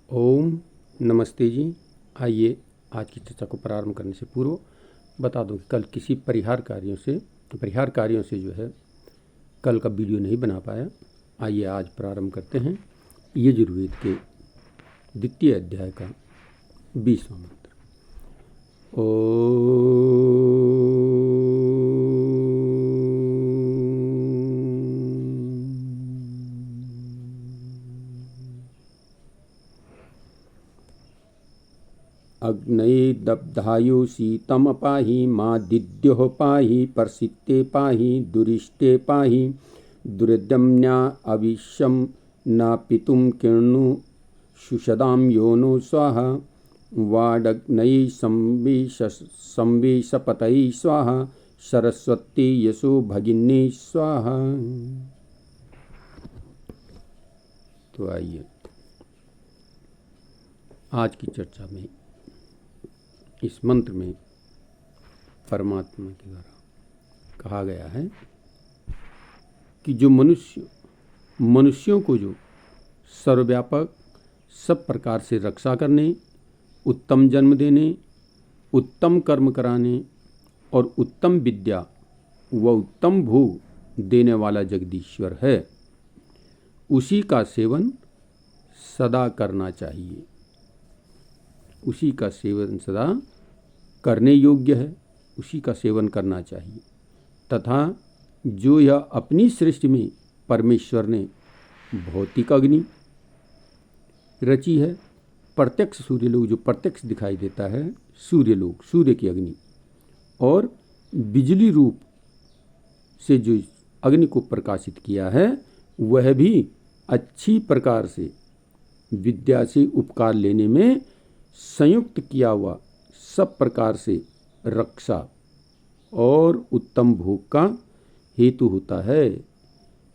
ओम नमस्ते जी। आइए आज की चर्चा को प्रारंभ करने से पूर्व बता दूं कि कल किसी परिहार कार्यों से जो है कल का वीडियो नहीं बना पाया। आइए आज प्रारंभ करते हैं यजुर्वेद के द्वितीय अध्याय का 20वां मंत्र। अग्नये दब्धायो शीतम पाहि मादिद्यो पाहि परसिते पाहि दुरिष्टे पाहि दुर्दम्या अविश्यम नापितुम किर्णु सुषदाम योनो स्वाहा वाडग्नये संवेशपतये स्वाहा सरस्वती यशो भगिनी स्वाहा। तो आइए आज की चर्चा में इस मंत्र में परमात्मा के द्वारा कहा गया है कि जो मनुष्यों को जो सर्वव्यापक सब प्रकार से रक्षा करने, उत्तम जन्म देने, उत्तम कर्म कराने और उत्तम विद्या व उत्तम भोग देने वाला जगदीश्वर है, उसी का सेवन सदा करना चाहिए। उसी का सेवन सदा करने योग्य है, उसी का सेवन करना चाहिए। तथा जो यह अपनी सृष्टि में परमेश्वर ने भौतिक अग्नि रची है, प्रत्यक्ष सूर्यलोक जो प्रत्यक्ष दिखाई देता है, सूर्यलोक सूर्य की अग्नि, और बिजली रूप से जो अग्नि को प्रकाशित किया है, वह भी अच्छी प्रकार से विद्या से उपकार लेने में संयुक्त किया हुआ सब प्रकार से रक्षा और उत्तम भोग का हेतु होता है।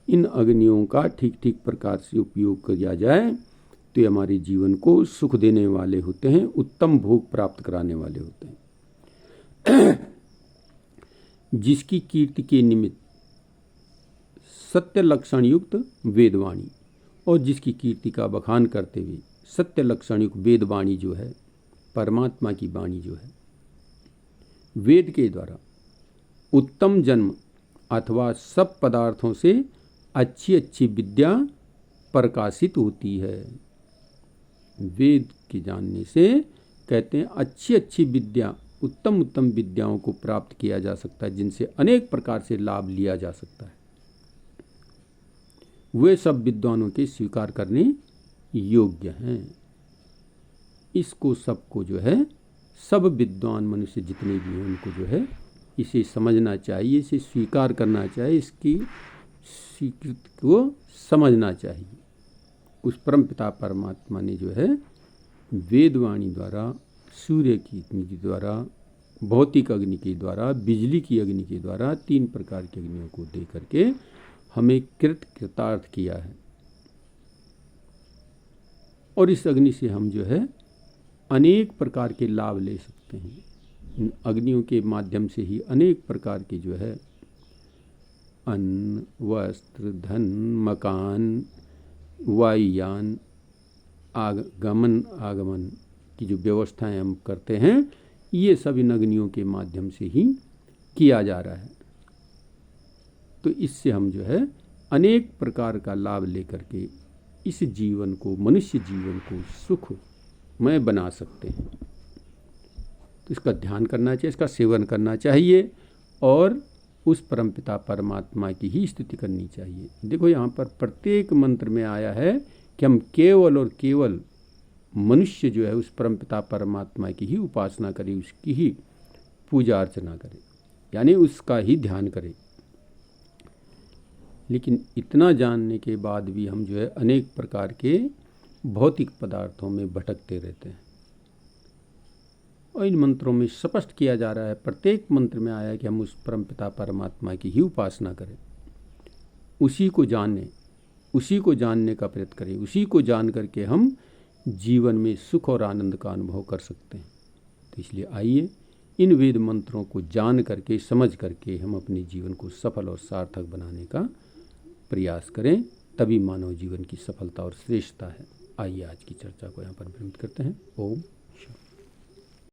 इन अग्नियों का ठीक ठीक प्रकार से उपयोग किया जाए तो ये हमारे जीवन को सुख देने वाले होते हैं, उत्तम भोग प्राप्त कराने वाले होते हैं। जिसकी कीर्ति के निमित्त सत्य लक्षण युक्त वेदवाणी और जिसकी कीर्ति का बखान करते हुए सत्य लक्षण युक्त वेदवाणी जो है, परमात्मा की वाणी जो है, वेद के द्वारा उत्तम जन्म अथवा सब पदार्थों से अच्छी अच्छी विद्या प्रकाशित होती है। वेद के जानने से कहते हैं अच्छी अच्छी विद्या, उत्तम उत्तम विद्याओं को प्राप्त किया जा सकता है, जिनसे अनेक प्रकार से लाभ लिया जा सकता है। वे सब विद्वानों के स्वीकार करने योग्य हैं। इसको सबको जो है, सब विद्वान मनुष्य जितने भी हैं उनको जो है इसे समझना चाहिए, इसे स्वीकार करना चाहिए, इसकी स्वीकृति को समझना चाहिए। उस परमपिता परमात्मा ने जो है वेदवाणी द्वारा, सूर्य की अग्नि के द्वारा, भौतिक अग्नि के द्वारा, बिजली की अग्नि के द्वारा, 3 प्रकार की अग्नियों को दे करके हमें कृतार्थ किया है। और इस अग्नि से हम जो है अनेक प्रकार के लाभ ले सकते हैं। इन अग्नियों के माध्यम से ही अनेक प्रकार के जो है अन्न, वस्त्र, धन, मकान, वायुयान, आगमन की जो व्यवस्थाएं हम करते हैं, ये सब इन अग्नियों के माध्यम से ही किया जा रहा है। तो इससे हम जो है अनेक प्रकार का लाभ लेकर के इस जीवन को, मनुष्य जीवन को सुखमय बना सकते हैं। तो इसका ध्यान करना चाहिए, इसका सेवन करना चाहिए और उस परमपिता परमात्मा की ही स्तुति करनी चाहिए। देखो यहाँ पर प्रत्येक मंत्र में आया है कि हम केवल और केवल मनुष्य जो है उस परमपिता परमात्मा की ही उपासना करें, उसकी ही पूजा अर्चना करें, यानी उसका ही ध्यान करें। लेकिन इतना जानने के बाद भी हम जो है अनेक प्रकार के भौतिक पदार्थों में भटकते रहते हैं। और इन मंत्रों में स्पष्ट किया जा रहा है, प्रत्येक मंत्र में आया है कि हम उस परमपिता परमात्मा की ही उपासना करें, उसी को जानें, उसी को जानने का प्रयत्न करें, उसी को जान करके हम जीवन में सुख और आनंद का अनुभव कर सकते हैं। तो इसलिए आइए इन वेद मंत्रों को जान करके, समझ करके हम अपने जीवन को सफल और सार्थक बनाने का प्रयास करें, तभी मानव जीवन की सफलता और श्रेष्ठता है। आइए आज की चर्चा को यहाँ पर विरमित करते हैं। ओम